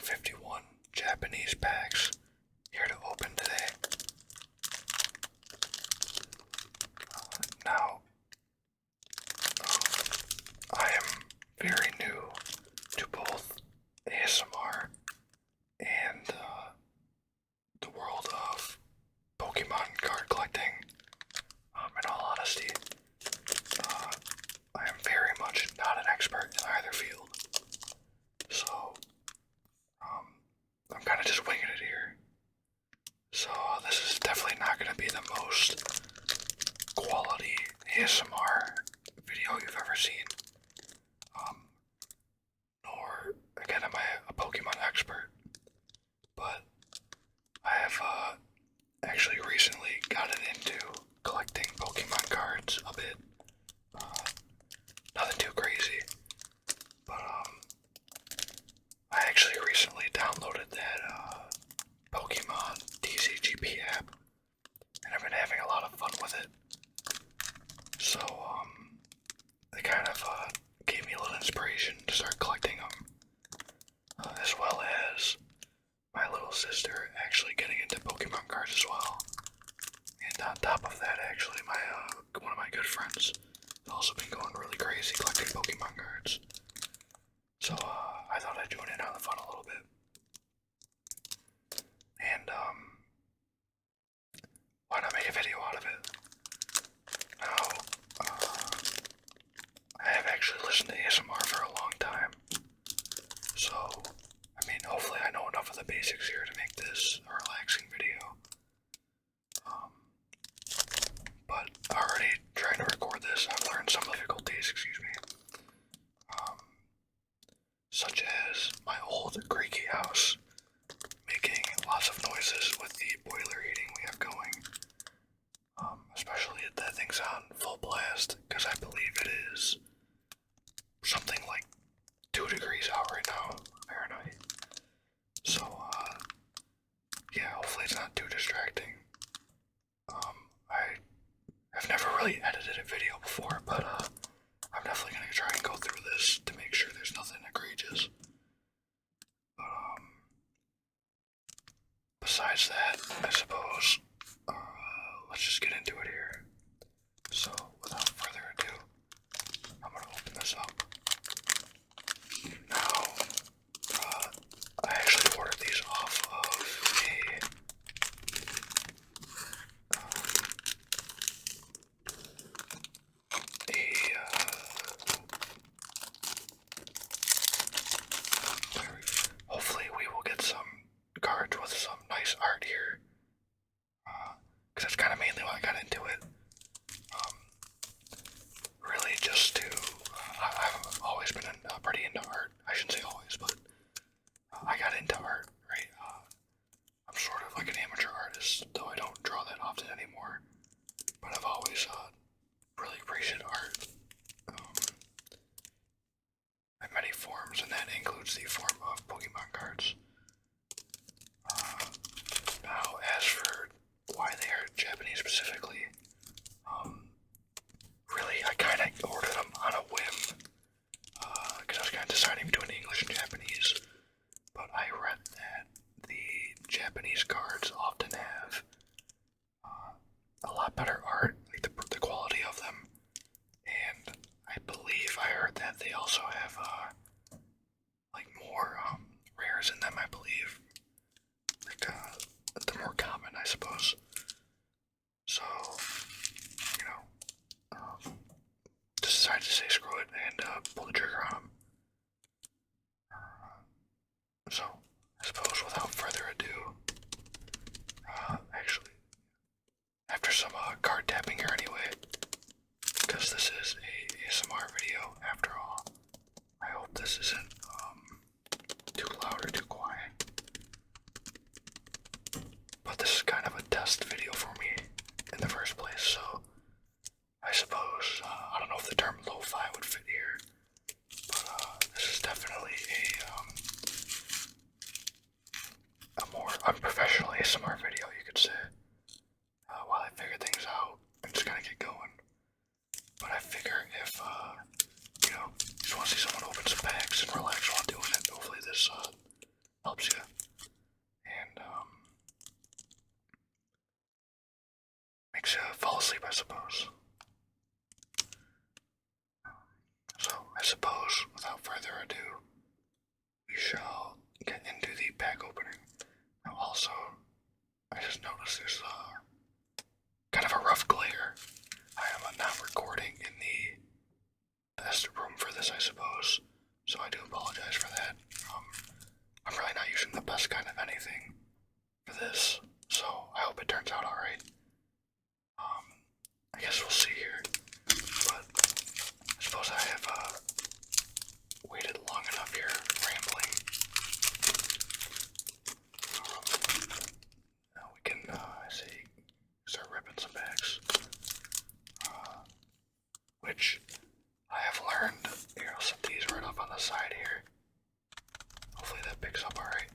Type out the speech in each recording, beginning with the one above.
51 Japanese packs here to open today. Now, I am very new to both ASMR and the world of Pokemon card collecting. In all honesty, I am very much not an expert in either field. So, I'm kind of just winging it here. So, this is definitely not going to be the most quality ASMR video you've ever seen. Nor, again, am I a Pokemon expert. But I have actually recently gotten into collecting Pokemon cards a bit. Nothing too crazy. But I actually recently downloaded that Pokemon TCGP app, and I've been having a lot of fun with it. So they kind of gave me a little inspiration to start collecting them, as well as my little sister actually getting into Pokemon cards as well. And on top of that, actually, one of my good friends has also been going really crazy collecting Pokemon cards. So I thought I'd join in on the fun a little bit. And why not make a video out of it? Now, I have actually listened to ASMR for a long time. So, I mean, hopefully I know enough of the basics here to make this a relaxing video. But already trying to record this, I've learned some difficulties, such as my old creaky house making lots of noises with the boiler heating we have going. Especially if that thing's on full blast, because I believe it is something like 2 degrees out right now, Fahrenheit. So, yeah, hopefully it's not too distracting. I've never really edited a video before, but I'm definitely gonna try and go through this to make sure there's nothing egregious. But besides that, I suppose, let's just get into it here. So, without further ado, I'm gonna open this up. Now, I actually ordered these off of hopefully we will get some cards with some nice art here, because that's kind of mainly why I got into it. Really just to, I've always been pretty into art. I shouldn't say always, but I got into art, right? I'm sort of like an amateur artist, though I don't draw that often anymore. But I've always really appreciated art in many forms, and that includes the form of Pokemon cards. Now, as for why they are Japanese specifically, really, I kind of ordered them on a whim, because I was kind of deciding between English and Japanese, but I read that the Japanese cards often have a lot better art, like the quality of them, and I believe I heard that they also have like more rares in them, I believe, like the more common, I suppose. So, you know, just decided to say screw it and pull the trigger on them. So, I suppose without further ado, actually, after some card tapping here anyway, because this is a ASMR video after all, I hope this isn't too loud or too quiet. But this is kind of a test video for me in the first place, so I suppose, I don't know if the term lo-fi would fit here, but this is definitely a more unprofessional ASMR video, you could say. While I figure things out, I'm just gonna get going. But I figure if, you know, you just want to see someone open some packs and relax while doing it, hopefully this helps suppose. So, I suppose, without further ado, we shall get into the pack opening. Now, also, I just noticed there's kind of a rough glare. I am not recording in the best room for this, I suppose, so I do apologize for that. I'm really not using the best kind of anything for this, so I hope it turns out alright. I guess we'll see here, but I suppose I have waited long enough here, rambling. Now we can, I see, start ripping some bags, which I have learned. Here, I'll set these right up on the side here. Hopefully that picks up alright.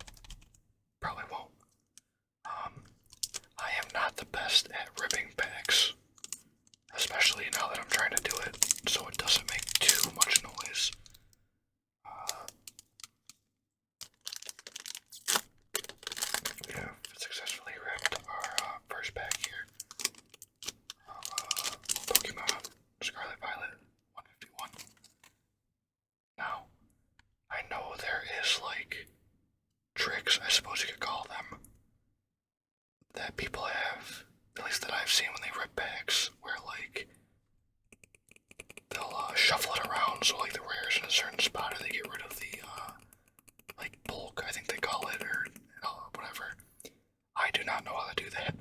Probably won't. I am not the best at ripping packs, especially now that I'm trying to do it so it doesn't make too much noise. We have successfully ripped our first pack here of Pokemon Scarlet Violet 151. Now, I know there is like tricks, I suppose you could call them, that people have, at least that I've seen when they rip packs, where like they'll shuffle it around so like the rare's in a certain spot, or they get rid of the like bulk, I think they call it, or whatever. I do not know how to do that,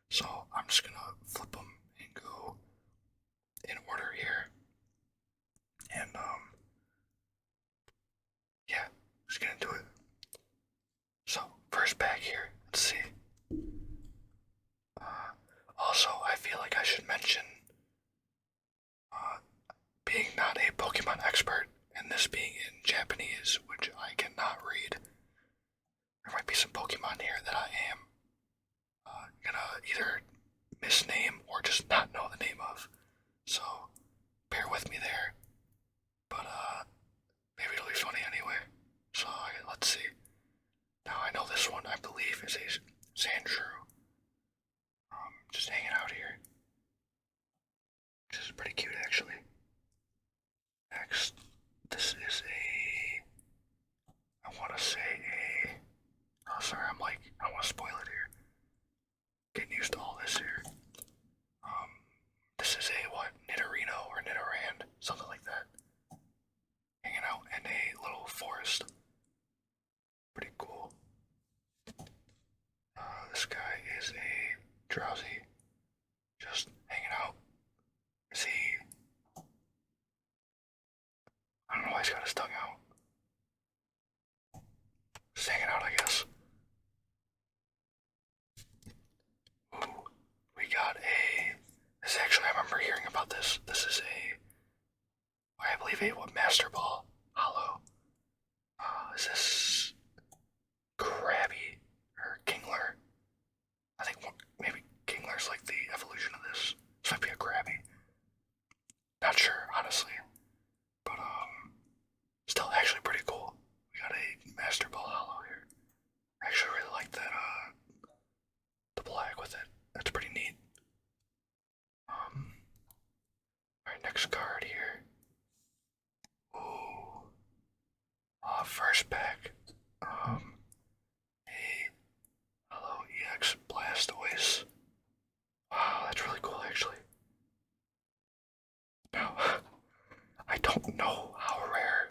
so I'm just gonna flip them and go in order here, and yeah, just gonna do it. So first pack here, let's see. Also, I feel like I should mention, being not a Pokemon expert, and this being in Japanese, which I cannot read, there might be some Pokemon here that I am gonna either misname or just not know the name of. So, bear with me there. But, maybe it'll be funny anyway. So, let's see. Now, I know this one, I believe, is a Sandshrew. Just hanging out here. Which is pretty cute, actually. Next, this is I want to say oh sorry, I don't want to spoil it here. Getting used to all this here. This is a, what, Nidorino or Nidoran, something like that. Hanging out in a little forest. Pretty cool. This guy is a Drowsy, just hanging out. Is he, I don't know why he's got his tongue out. Just hanging out, I guess. Ooh, we got this actually, I remember hearing about this. This is I believe a Master Ball Hollow. Is this Krabby or Kingler? I think maybe Kingler's like the evolution of this. This might be a Krabby. Not sure, honestly. But, still actually pretty cool. We got a Master Ball Hollow here. I actually really like that, the black with it. That's pretty neat. Alright, next card here. Ooh. First pack. Hello EX Blastoise. Wow, that's really cool actually. Now, I don't know how rare,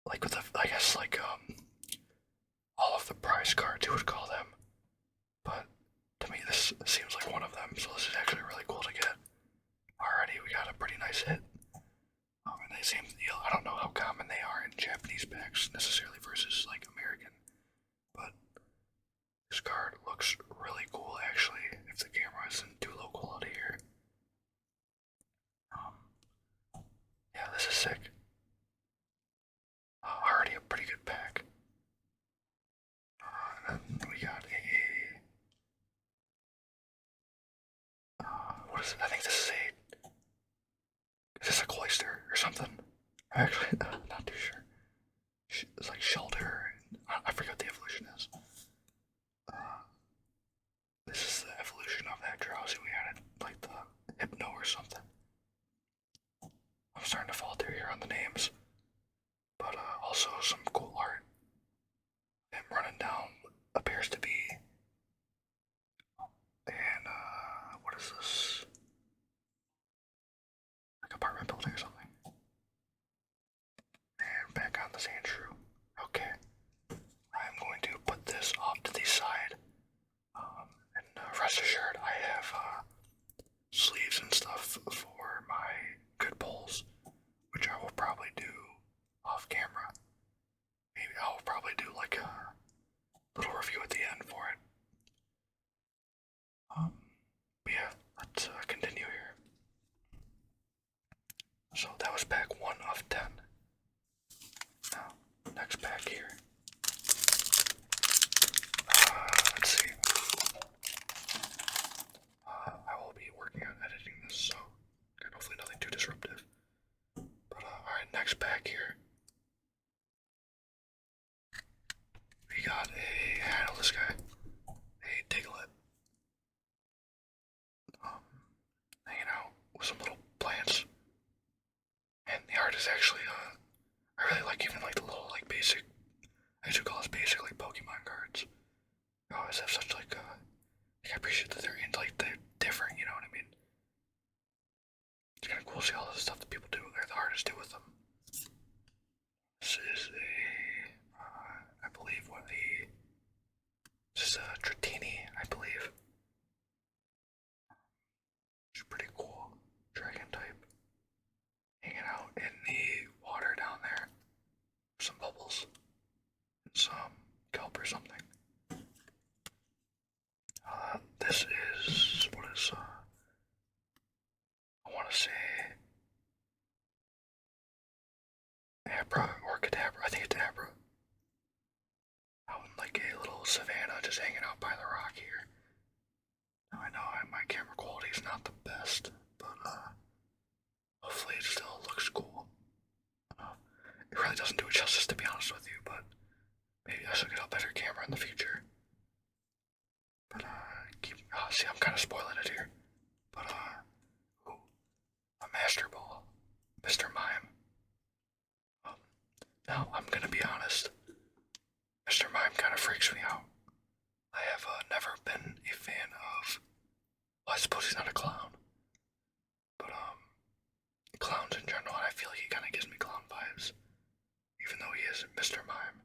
like with the, I guess all of the prize cards you would call them, but to me this seems like one of them, so this is actually really cool to get. Already we got a pretty nice hit. And they seem, I don't know how common they are in Japanese packs necessarily versus like American, but this card looks really cool actually, if the camera isn't too low quality here. Yeah, this is sick. Already a pretty good pack. And then we got what is it? I think this is this a Cloyster or something? I'm actually not too sure. It's like Shelter, I forget what the evolution is. This is the evolution of that Drowsy we probably do like a little review at the end for it. But yeah, let's continue here. So that was pack 1 of 10. Now, next pack here. Let's see. I will be working on editing this, so hopefully nothing too disruptive. But alright, next pack here. We got I know this guy, a Diglett. Hanging out with some little plants. And the art is actually, I really like even like the little like basic, I should call this basic like Pokemon cards. They always have such like, I appreciate that they're different, you know what I mean? It's kind of cool to see all the stuff that people do, or the artists do with them. This is I believe this is a Dratini, I believe. It's pretty cool. Dragon type. Hanging out in the water down there. Some bubbles. And some kelp or something. This is, what is, I want to say, Abra or Kadabra. I think it's Abra. Out in like a little savannah, just hanging out by the rock here. Now I know my camera quality is not the best, but hopefully it still looks cool. It really doesn't do it justice, to be honest with you, but maybe I should get a better camera in the future. But see, I'm kind of spoiling it here. But ooh, a Master Ball, Mr. Mime. Now I'm gonna be honest. Mr. Mime kind of freaks me out. I have never been a fan of. Well, I suppose he's not a clown, but clowns in general. And I feel like he kind of gives me clown vibes, even though he is Mr. Mime.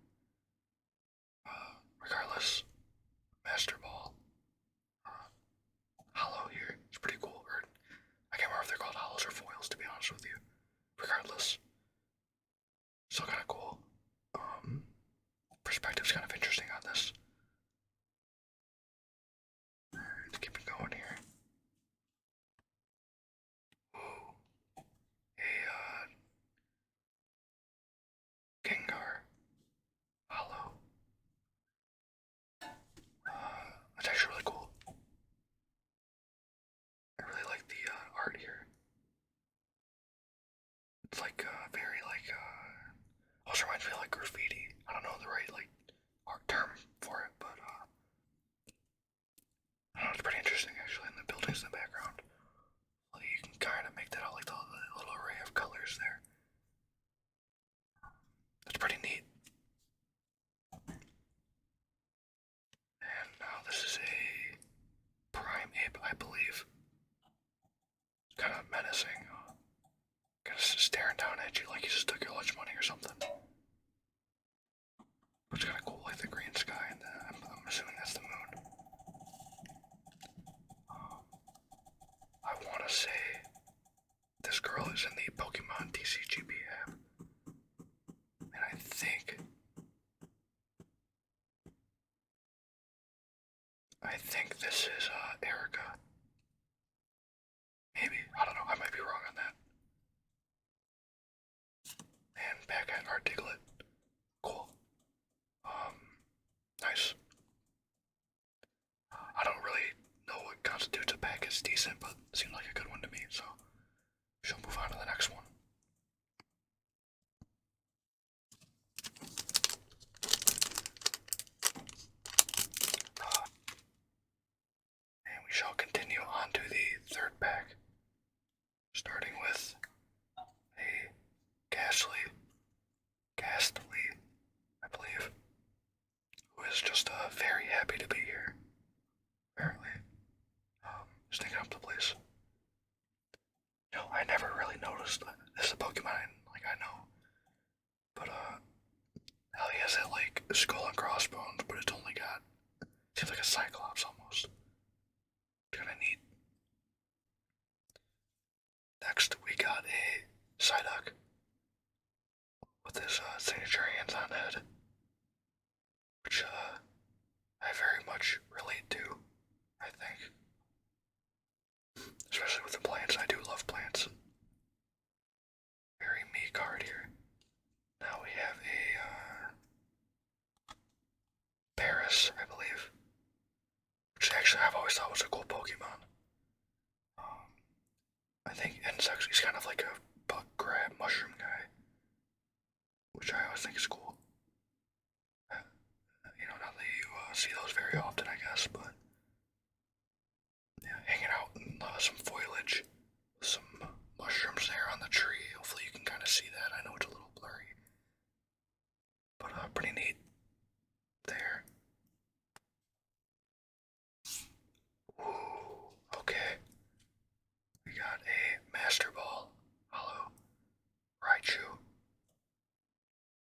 Regardless, Master Ball. Hollow here. It's pretty cool. Or, I can't remember if they're called hollows or foils, to be honest with you. Regardless, still kind of cool. Perspective's kind of interesting on this. Let's keep it going here. Ooh. A Gengar. Hollow. That's actually really cool. I really like the art here. It's like very like also reminds me of like graffiti. I don't know the right like art term for it, but I don't know, it's pretty interesting actually. In the buildings in the background, well, you can kind of make that out like the little array of colors there. That's pretty neat. And now this is a prime ape, I believe. It's kind of menacing. Kind of staring down at you like he just took your lunch money or something. But it's kind of cool, like the green sky, and I'm assuming that's the moon. I want to say this girl is in the Pokemon TCGP app, and I think this is Erica. Maybe, I don't know, I might be wrong on that. And back at our Diglett. Cool. Nice. I don't really know what constitutes a pack as decent, but it seemed like a good one to me, so we shall move on to the next one. And we shall continue on to the third pack, starting with a Ghastly, I believe, who is just very happy to be here, apparently. Just thinking up the place. You know, I never really noticed that this is a Pokemon, like, I know. But, how he has that, like, skull and crossbones, but it's only got, seems like a Cyclops almost. It's kinda neat. Next, we got a Psyduck with his signature hands on head. see those very often, I guess, but yeah, hanging out in some foliage, some mushrooms there on the tree. Hopefully you can kind of see that. I know it's a little blurry, but pretty neat there. Ooh, okay. We got a Master Ball, Hollow Raichu,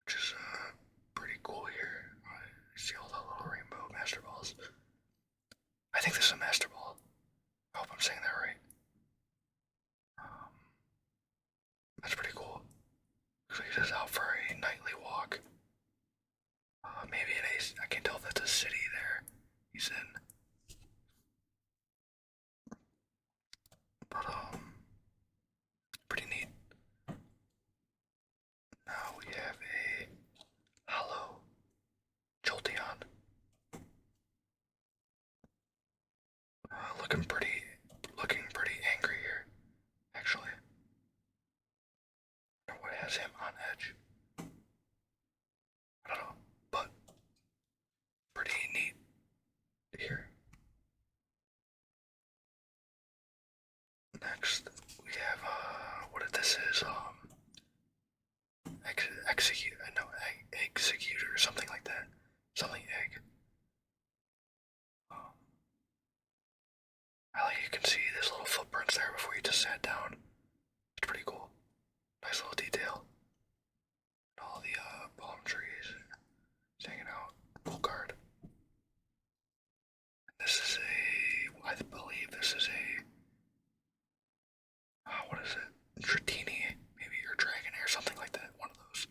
which is pretty cool here. I see all the little rainbow Master Balls. I think this is a Master Ball. I hope I'm saying that right. That's pretty cool. Looks like he's out for a nightly walk. Maybe I can't tell if that's a city there he's in. But, pretty neat. Now we have a Hollow Jolteon. Looking pretty angry here, actually. I wonder what has him on edge. I don't know, but pretty neat here. Next, we have, what if this is, Executor or something like that. Something egg. I like you can see there's little footprints there before you just sat down. It's pretty cool. Nice little detail. And all the palm trees hanging out. Cool card. This is I believe this is what is it? Dratini, maybe, or Dragonair, something like that. One of those.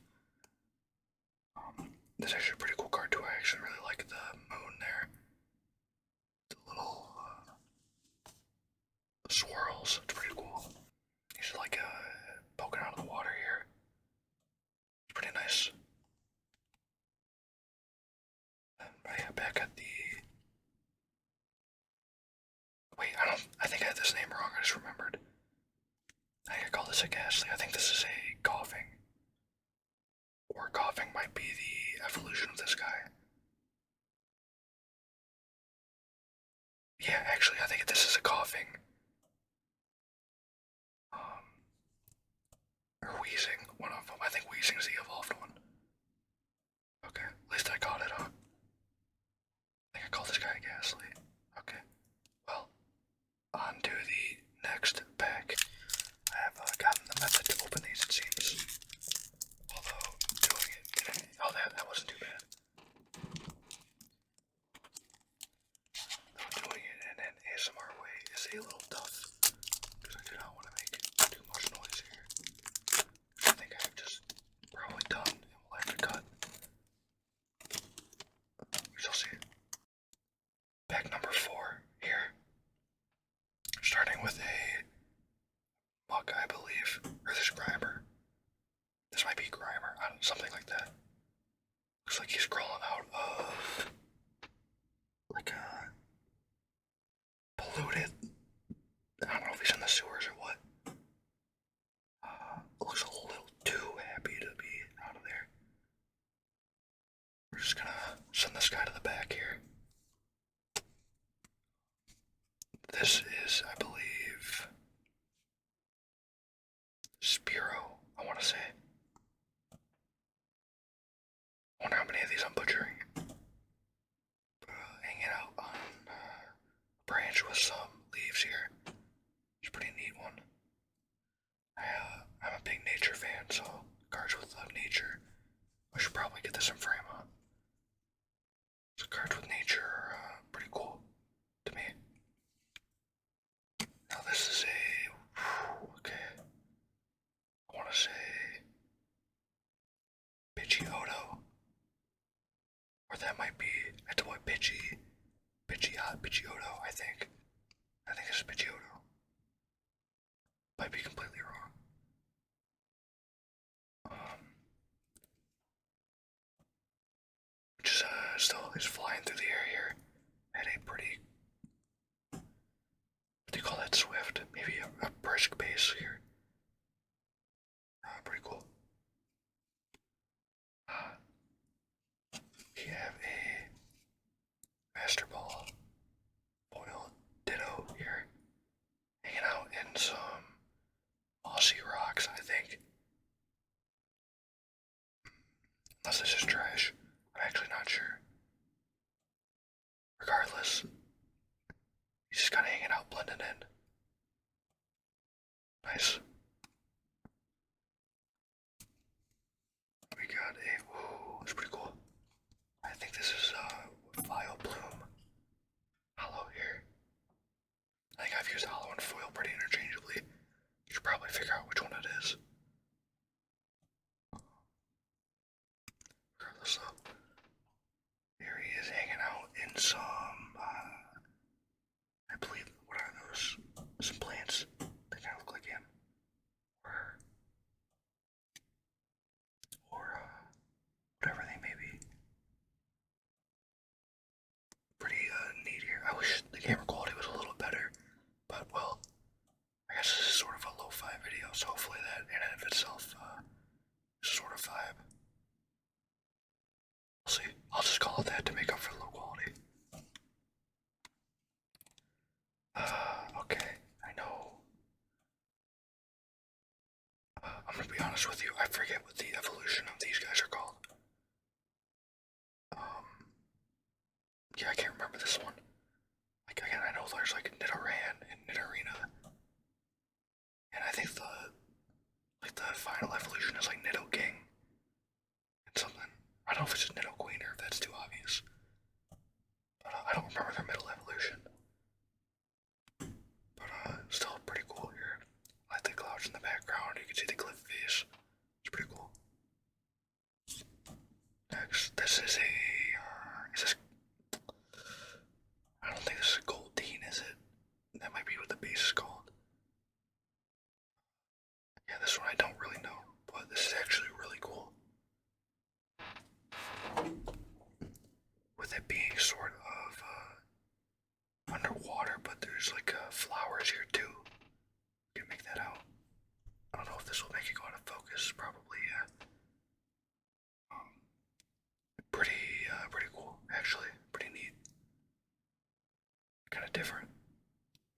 This is actually a pretty cool card too. I actually really like the moon there. The little swirls. It's pretty cool. He's like poking out of the water here. It's pretty nice. And yeah, back at the. Wait, I think I had this name wrong. I just remembered. I think I call this a ghastly. I think this is a coughing. Or coughing might be the evolution of this guy. Yeah, actually, I think this is a coughing. Or wheezing, one of them. I think wheezing's the evolved one. Okay, at least I got it, huh? I think I called this guy a ghastly. Okay, well, on to the next pack. I have gotten the method to open these, it seems. Although, doing it in oh, that wasn't too bad. Though doing it in an ASMR way is a little tough, because I do not want to make too much noise here. Which I think I have just probably done, and we'll have to cut. We shall see. Pack number 4 here. Starting with a Muck, I believe. Or this Grimer. This might be Grimer. Something like that. Looks like he's crawling out of like a polluted. I don't know if he's in the sewers or what. Looks a little too happy to be out of there. We're just gonna send this guy to the back here. This is, I believe, Spearow, I want to say. I wonder how many of these I'm butchering. Hanging out on a branch with some leaves here. It's a pretty neat one. I'm a big nature fan, so cards with nature. I should probably get this in frame, huh? So cards with nature are pretty cool to me. Now this is okay. I want to say Pidgeotto. Or that might be, it's a what, Pidgeotto, I think. I think it's Pidgeotto. Might be completely wrong. Which is still is flying through the air here at a pretty, what do you call that, swift? Maybe a brisk pace here. Pretty cool. We have a and some, I believe, what are those? Some plants that kind of look like him. Or whatever they may be. Pretty neat here. I wish the camera quality was a little better, but well, I guess this is sort of a lo-fi video, so hopefully that in and of itself is sort of vibe. We'll see. I'll just call it that to make up for low quality. Okay, I know. I'm gonna be honest with you, I forget what the evolution of these guys are called. Yeah, I can't remember this one. Like, again, I know there's like Nidoran and Nidorina. And I think the final evolution is like Nidoking and something. I don't know if it's just Nidoqueen or if that's too obvious. But I don't remember their middle evolution. But still pretty cool here. I like the clouds in the background. You can see the cliff face. It's pretty cool. Next, this is a. Is this? I don't think this is a Goldeen, is it? That might be what the base is called. Yeah, this one I don't really know, but this is actually really cool. With it being sort of underwater, but there's like flowers here too. You can make that out. I don't know if this will make it go out of focus. Probably, yeah. Pretty cool, actually. Pretty neat. Kind of different.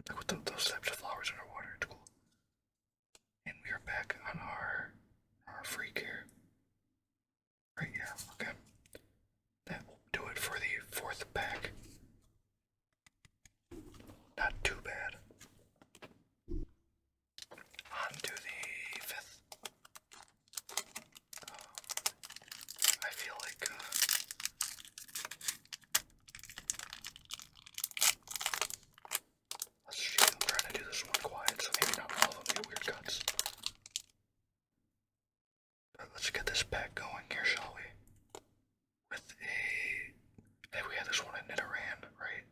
Like with those types of flowers underwater. It's cool. And we are back on our freak here. Right, yeah, okay. That will do it for the fourth pack. Not too bad. On to the fifth. I feel like let's see, I'm trying to do this one quiet, so maybe not all of them get weird cuts. But let's get this pack going here, shall we? With a... Hey, we had this one in Nidoran, right?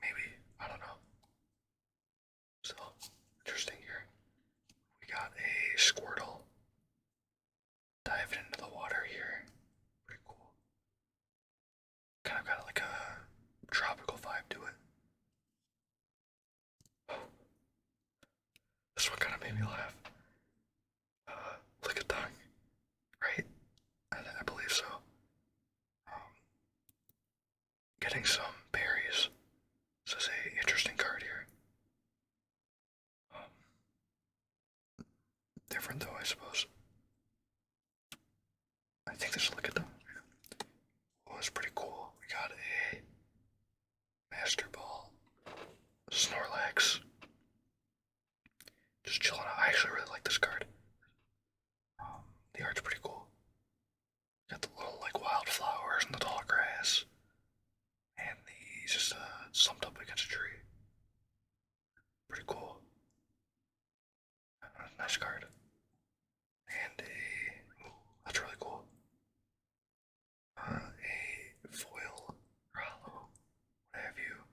Maybe. I don't know. So, interesting here. We got a Squirtle diving into the water here. Pretty cool. Kind of got like a tropical vibe to it. Oh. This one kind of made me laugh. Look at tongue. Right? I believe so. Getting some berries. This is a interesting card here. Different though, I suppose. I think this is look at them. Oh, it's pretty cool. We got a Master Ball, Snorlax. Just chilling out. I actually really like this card. The art's pretty cool. Got the little like wildflowers and the tall grass, and he's just slumped up against a tree. Pretty cool. Nice card. And a... Ooh, that's really cool. A foil, hollow, what have you.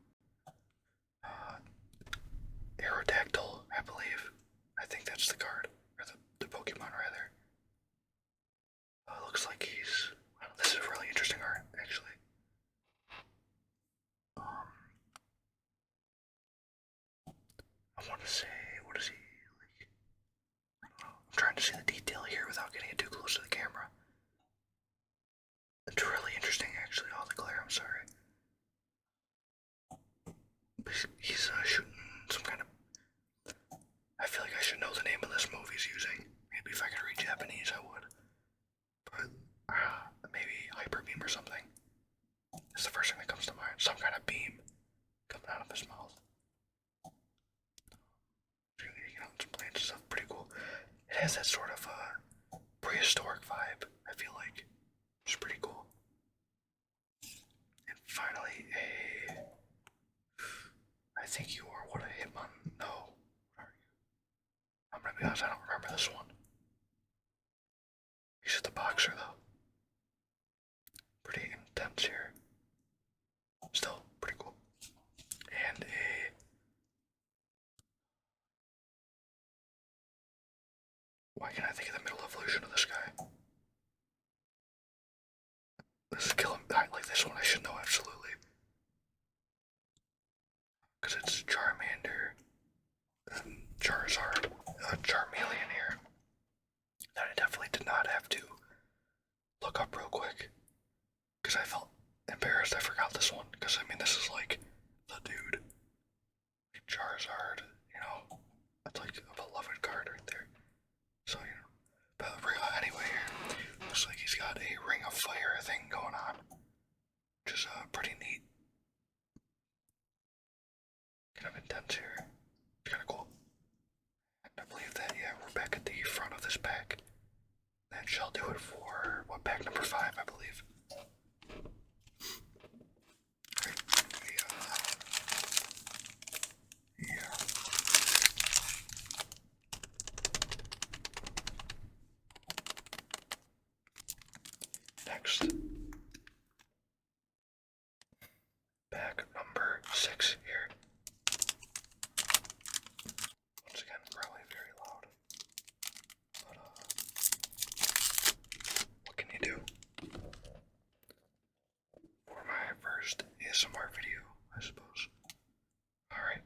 Aerodactyl, I believe. I think that's the card. Or the Pokemon, rather. Looks like he's... Well, this is really interesting art, actually. I want to say... What is he like? I don't know. I'm trying to see the detail here without getting it too close to the camera. It's really interesting, actually. Oh, the glare, I'm sorry. He's shooting some kind of... I feel like I should know the name of this move he's using. Maybe if I could read Japanese, I would. But, maybe Hyper Beam or something. It's the first thing that comes to mind. Some kind of beam coming out of his mouth. Eating out some plants and stuff. Pretty cool. It has that sort of prehistoric vibe, I feel like. Which is pretty cool. And finally, I think you are what, a Hitmon? No. What are you? I'm gonna be honest, I don't remember this one. He's just the boxer, though. Pretty intense here. Still pretty cool. And a... Why can't I think of the middle evolution of this guy? This is killing... Like this one I should know absolutely. Because it's Charmander and Charizard, Charmeleon here. That I definitely did not have to look up real quick. Because I felt embarrassed I forgot this one. Because I mean this is like the dude. Charizard, you know. That's like a beloved card right there. So, you know. But anyway, looks like he's got a Ring of Fire thing going on. Which is pretty neat. Kind of intense here. It's kind of cool. And I believe that, yeah, we're back at the front of this pack. That shall do it for, what, pack number 5, I believe. Right, yeah. Next. Pack number 6 here. Once again, probably very loud. But, what can you do? For my first ASMR video, I suppose. Alright.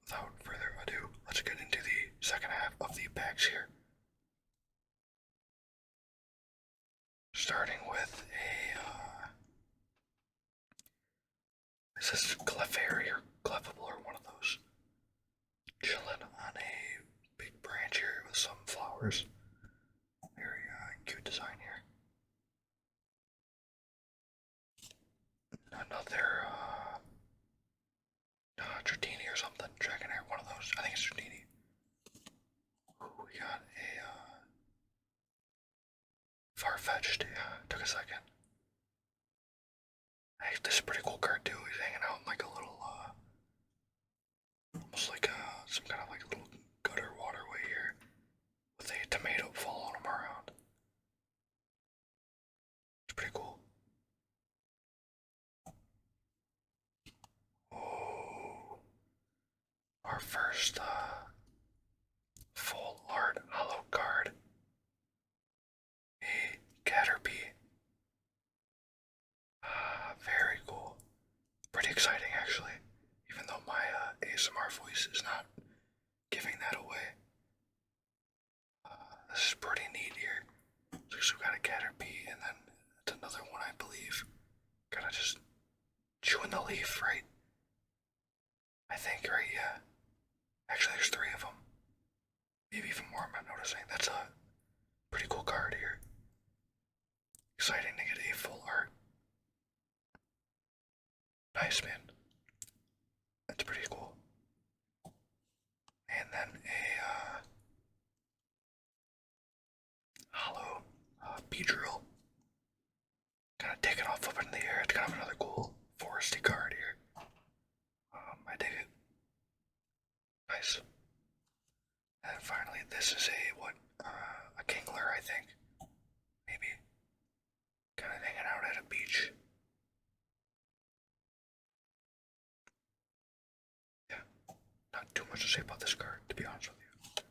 Without further ado, let's get into the second half of the packs here. Starting with a, this is Clefairy or Clefable or one of those. Chilling on a big branch here with some flowers. Very cute design here. Another Dratini or something. Dragonair, one of those. I think it's Dratini. Ooh, we got a Farfetch'd. Yeah, took a second. Hey, this is a pretty cool card too. He's hanging out in like a little, almost like some kind of like little gutter waterway here, with a tomato following him around. It's pretty cool. Oh, our first full art hollow card. A Caterpie. Very cool. Pretty exciting actually, even though my ASMR voice is not giving that away. This is pretty neat here. So we've got a Caterpie, and then it's another one I believe. Kinda just chewing the leaf, right? I think, right? Yeah. Actually, there's 3 of them. Maybe even more, I'm not noticing. That's a pretty cool card here. Exciting to get a full art. Nice, man. That's pretty cool. And then a hollow Beedrill. Kind of taking off up in the air. It's kind of another cool foresty card here. I dig it. Nice. And finally, this is a Kingler, I think. Maybe. Kind of hanging out at a beach. Yeah. Not too much to say about this card, to be honest with you.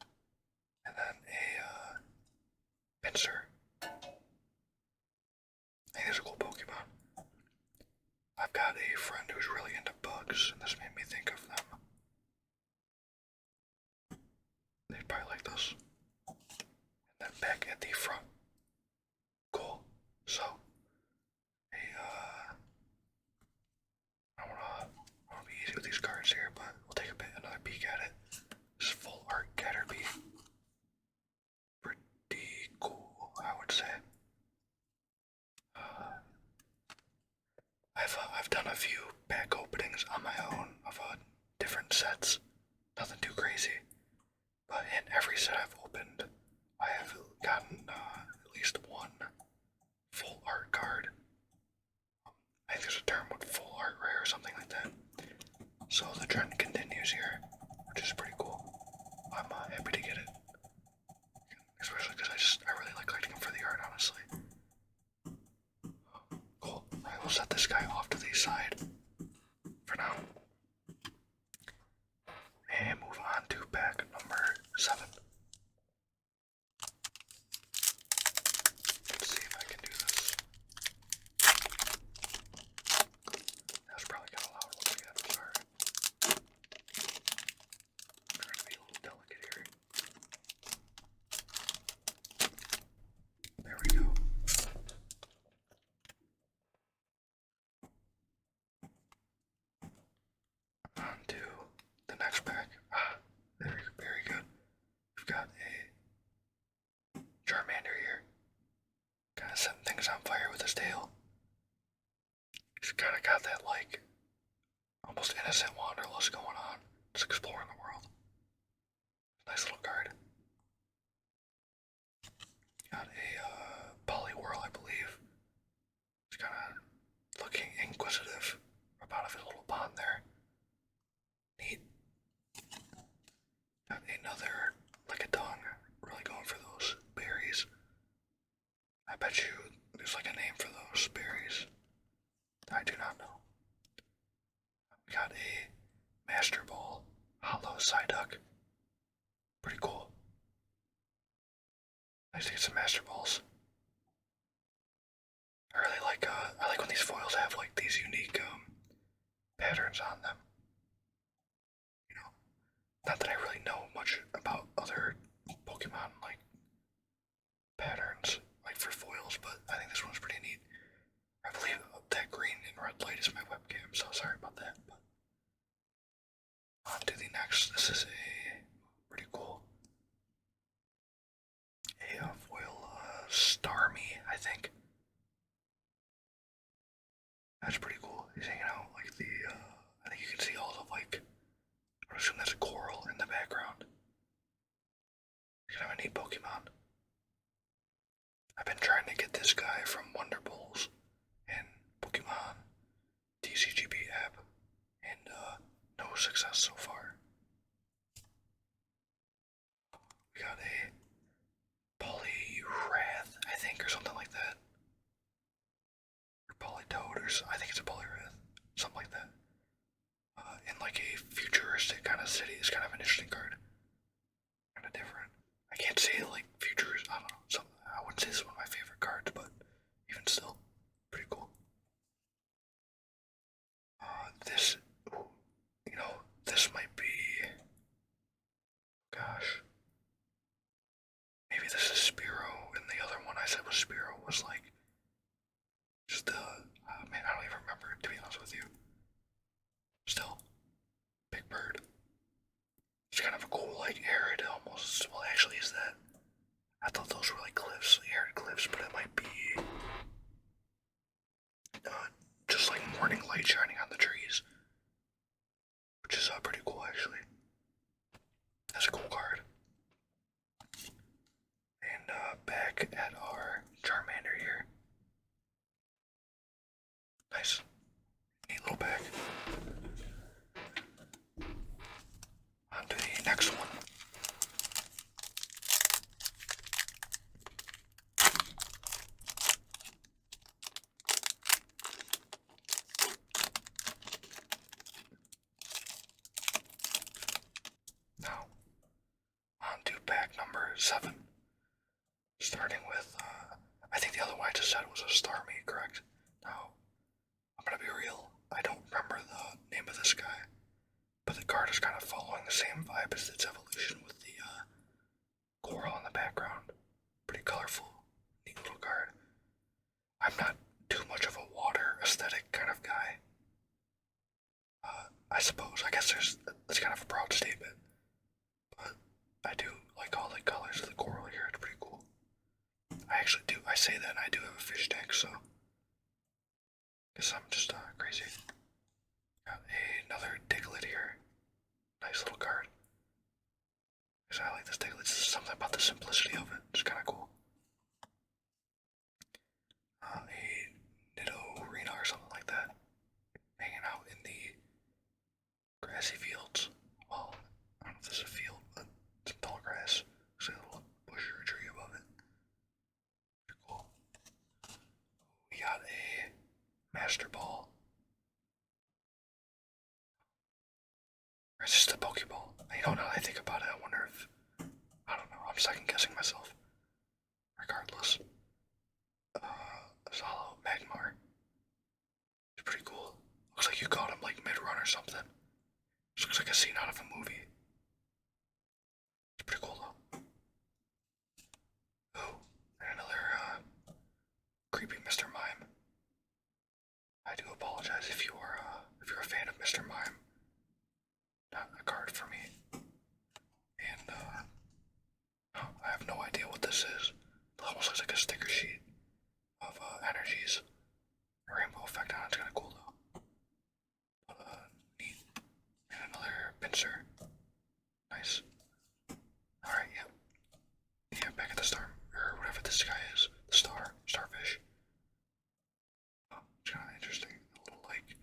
And then a Pinsir. I think it's a cool Pokemon. I've got a friend who's really into bugs, and this made me think of them. They'd probably like this. And then back at the front. Cool. So, I wanna be easy with these cards here, but we'll take another peek at it. This is full art Caterpie. Pretty cool, I would say. I've done a few pack openings on my own of different sets. Nothing too crazy. But in every set I've opened, I have gotten at least one full art card. I think there's a term with full art rare or something like that. So the trend continues here, which is pretty cool. I'm happy to get it. Especially because I really like collecting them for the art, honestly. set this guy off to the side for now. And move on to pack number 7. Let's see if I can do this. That's probably kind of loud once again, I'm sorry. I'm trying to be a little delicate here. There we go. On to the next pack. Very, very good. We've got a Charmander here. Kind of setting things on fire with his tail. He's kind of got that, like, almost innocent wanderlust going on. Just exploring the world. Nice little card. Got a Poliwhirl, I believe. He's kind of looking inquisitive out of his little pond there. Neat. Got another Lickitung. Really going for those berries. I bet you there's like a name for those berries. I do not know. We got a Master Ball Hollow Psyduck. Pretty cool. Nice to get some Master Balls. I really like when these foils have like these unique patterns on them. You know, not that I really know much about other Pokemon like patterns like for foils, but I think this one's pretty neat. I believe that green and red light is my webcam, so sorry about that. But on to the next. This is a pretty cool a foil Starmie, I think. That's pretty cool. He's hanging out like the, I think you can see all the like, I would assume that's a coral in the background. He's kind of a neat Pokemon. I've been trying to get this guy from Wonder Bowls and Pokemon TCGP app, and no success so far. We got a Poliwrath, I think, or something like that. Or Politoad, or I think it's a Poliwrath, something like that. In like a futuristic kind of city. It's kind of an interesting card. Kind of different. I can't say like futures. I don't know. I wouldn't say this is one of my favorite cards, but even still, pretty cool. This, you know, this might be. Gosh. Maybe this is Spearow, and the other one I said was Spearow was like just man, I don't even remember, to be honest with you. Still, big bird. It's kind of a cool, like, arid almost. Well, actually, is that? I thought those were like cliffs, arid cliffs, but it might be just like morning light shining on the trees, which is pretty cool, actually. That's a cool card. And back at our Charmander here. Nice. Neat little bag. On to the next one. Now, on to pack number 7. Starting with, I think the other one I just said was a Starmie, correct? Now, I'm gonna be real, I don't remember the name of this guy, but the card is kind of following the same vibe as its evolution with the coral in the background. Pretty colorful, neat little card. I'm not too much of a water aesthetic kind of guy. I suppose, I guess that's kind of a broad statement, but I do like all the colors of the coral here. It's pretty cool. I actually do, I say that, and I do have a fish tank, so guess I'm just crazy. Got another Diglett here. Nice little card. I like this Diglett. It's something about the simplicity of it. It's kind of cool. A Nidorina or something like that. Hanging out in the grassy fields. Well, I don't know if this is a field, but it's tall grass. There's a little bush or a tree above it. Pretty cool. We got a crystal ball. Or is this the Pokeball? You know, now that I think about it, I wonder if, I don't know, I'm second guessing myself. Regardless. Solo Magmar. It's pretty cool. Looks like you caught him like mid-run or something. This looks like a scene out of a movie. It's pretty cool though. Oh, and another creepy Mr. Mime. I do apologize if you're a fan of Mr. Mime. Not a card for me. And I have no idea what this is. It almost looks like a sticker sheet of energies. A rainbow effect on it's kinda cool though. But neat. And another pincer. Nice. Alright, yeah. Yeah, back at the star, or whatever this guy is. The starfish. Oh, it's kinda interesting. A little like,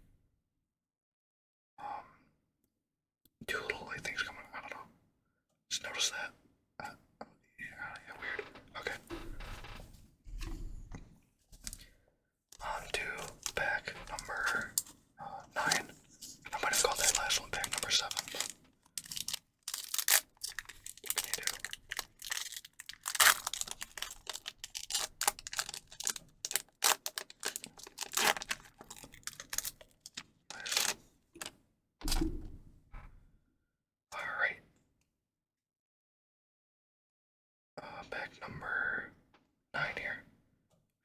two little like things coming, I don't know. Just notice that. Yeah, weird. Okay. On to pack number 9. I might have called that last one pack number 7. What can you do? Nice. Alright. Pack number 9 here.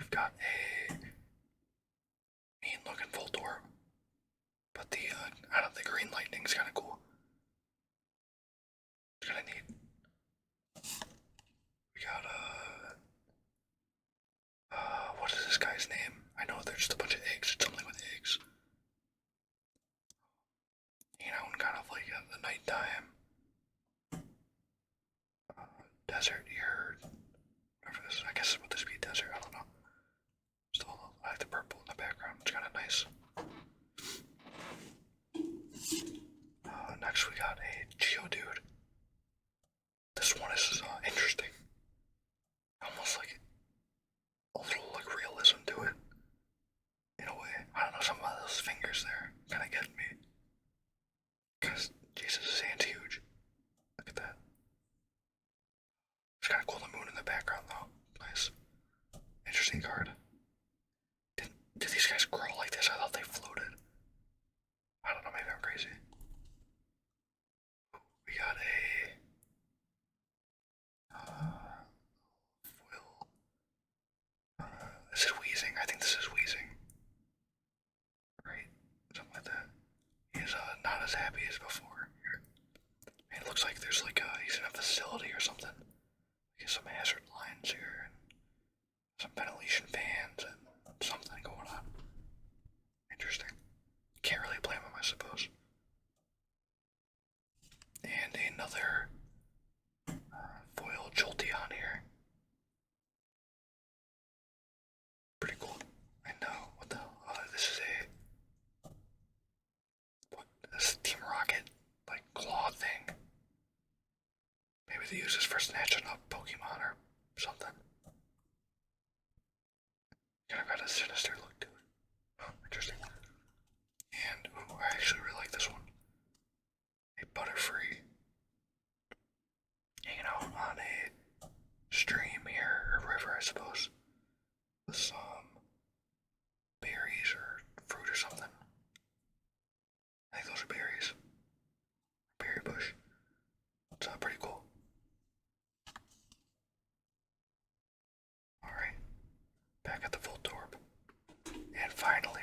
We've got a mean looking Voltorb. But the, I don't think green lightning's kinda cool. It's kinda neat. We got, what is this guy's name? I know there's just a bunch of eggs. It's something with eggs. You know, and kind of like at the nighttime. Desert here. Whatever this is. I guess would this be desert? I don't know. Still, I like the purple in the background. It's kind of nice. Next we got a Geodude. This one is interesting. Almost like a little like realism to it. In a way. I don't know, some of those fingers there kind of getting me. Because, Jesus, his hand's huge. Look at that. It's kind of cool, the moon in the background though. Nice. Interesting card. Did these guys grow like this? I thought they floated. I don't know, maybe I'm crazy. We got a foil. This is Wheezing. I think this is Wheezing. Right? Something like that. He's not as happy as before. And it looks like there's like he's in a facility or something. Like some hazard lines here and some ventilation fans and something going on. Interesting. Can't really blame him, I suppose. And another foil Jolteon here. Pretty cool. I know. What the hell? This is a... What? This is Team Rocket, like, claw thing. Maybe they use this for snatching up Pokemon or something. Kind of got a sinister look to it. Oh, interesting. And, ooh, I actually really like this one. A Butterfree. Hanging out on a stream here, or river, I suppose. With some berries or fruit or something. I think those are berries. Berry bush. It's pretty cool. Alright. Back at the Voltorb. And finally,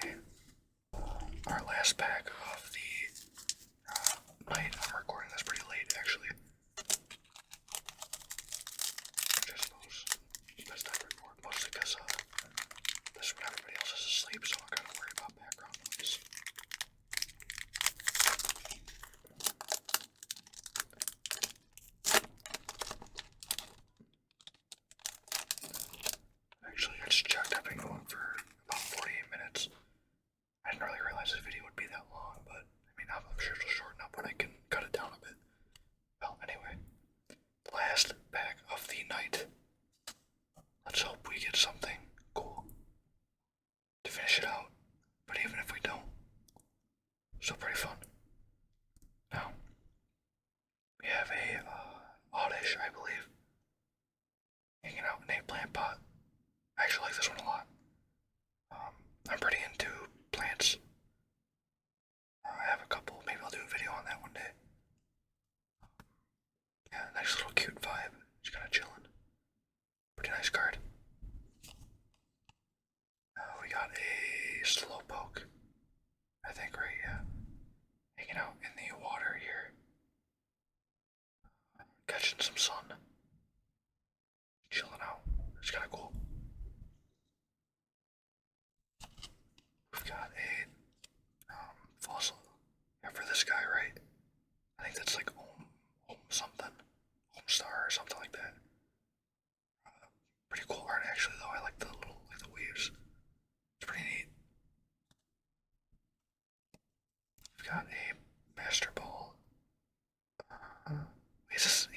our last pack of the night. I'm recording this pretty late, actually. Which I suppose is best I record, mostly because this is when everybody else is asleep, so I'm kind of worried about background noise. Actually, I just checked. I've been going for about 48 minutes. I didn't really realize this video would be that long, but I mean, I'm sure it'll shorten up when I can cut it down a bit. Well, anyway, last pack of the night. Let's hope we get something cool to finish it out. But actually like this one a lot. I'm pretty into plants. I have a couple. Maybe I'll do a video on that one day. Yeah, nice little cute vibe. Just kind of chilling. Pretty nice card. We got a slowpoke. I think, right? Yeah. Hanging out in the water here. Catching some sun. Chilling out. It's kind of cool. We've got a fossil. Yeah, for this guy, right? I think that's like Home something. Homestar or something like that. Pretty cool art actually though. I like the waves. It's pretty neat. We've got a Master Ball. Is this,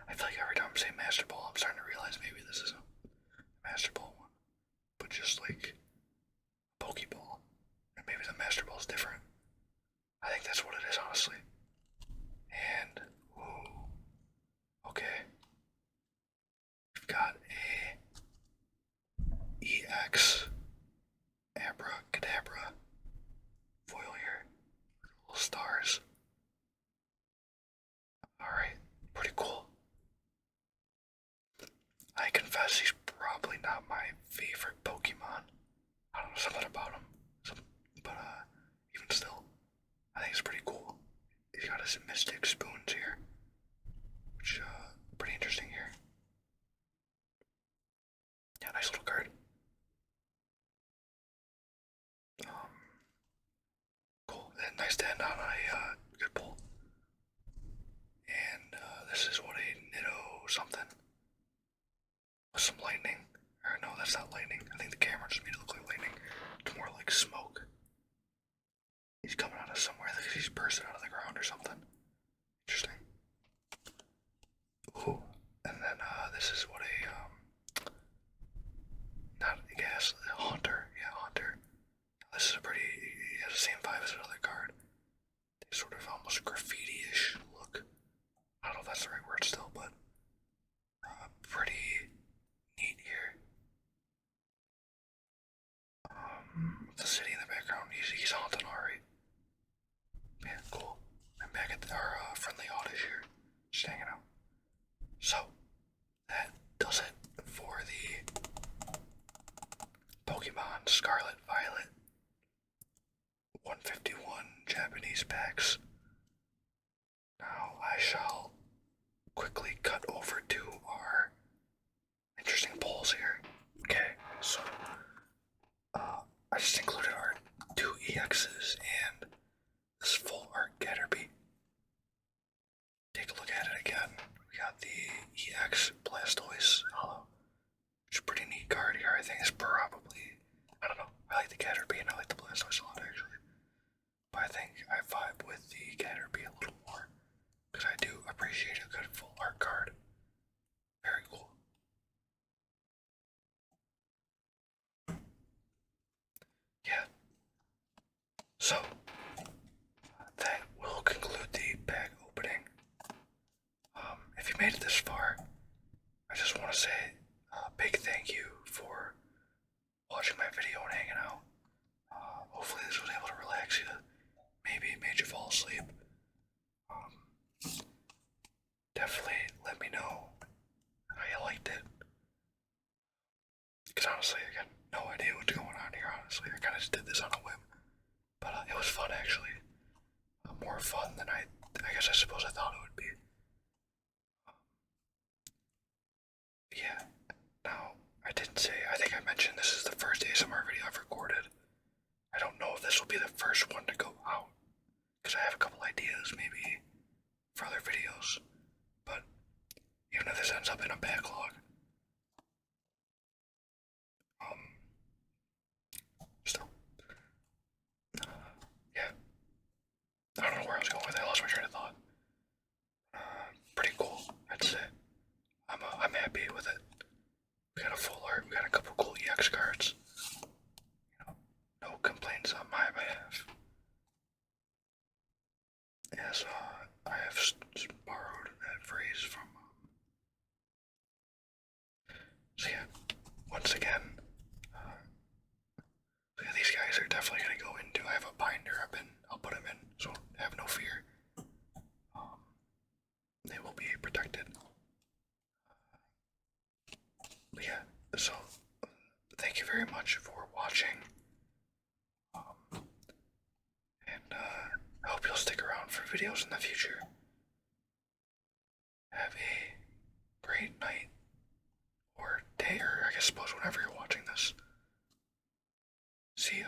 I feel like every time I'm saying Master Ball, I'm starting to realize maybe this is a Master Ball one. But just like a Pokeball. And maybe the Master Ball is different. I think that's what it is, honestly. And, ooh, okay. We've got a EX Abracadabra foil here. Little stars. Alright, pretty cool. I confess he's probably not my favorite Pokemon. I don't know, something about him. But even still, I think it's pretty cool. He's got his mystic spoons here. Which, pretty interesting here. Yeah, nice little card. Cool. And nice to end on a good pull. And this is what a Nitto something. With some lightning. Or no, that's not lightning. I think the camera just made it look like lightning. It's more like smoke. He's coming out of somewhere. I think he's bursting out of the ground or something. Interesting. Ooh. And then this is what a not a gas, a Haunter. Yeah, Haunter. This is a pretty, he has the same vibe as another card. They sort of almost graffiti-ish look. I don't know if that's the right word still, but pretty neat here. The city in the background, he's haunting alright. Yeah, cool. I'm back at our friendly oddish here, just hanging out. So, that does it for the Pokemon Scarlet Violet 151 Japanese packs. Now I shall quickly cut over to our interesting polls here. Okay, so I just included our 2 EXs and this full art Caterpie. Take a look at it again. We got the EX Blastoise Hollow, which is a pretty neat card here. I think it's probably, I don't know, I like the Caterpie and I like the Blastoise a lot actually. But I think I vibe with the Caterpie a little more, because I do appreciate a good full art card. Very cool. Yeah. So, that will conclude the bag opening. If you made it this far, I just want to say a big thank you for watching my video and hanging out. Hopefully this was able to relax you. Maybe it made you fall asleep. Definitely let me know how you liked it. Because honestly, I got no idea what's going on here, honestly. I kind of just did this on a whim. But it was fun, actually. More fun than I guess I suppose I thought it would be. Yeah. Now, I didn't say, I think I mentioned this is the first ASMR video I've recorded. I don't know if this will be the first one to go out, because I have a couple ideas, maybe, for other videos. But even if this ends up in a backlog, still, yeah. I don't know where I was going with that. I lost my train of thought. Pretty cool, I'd say. I'm happy with it. We got a full art. We got a couple cool very much for watching. And I hope you'll stick around for videos in the future. Have a great night or day, or I suppose whenever you're watching this. See ya.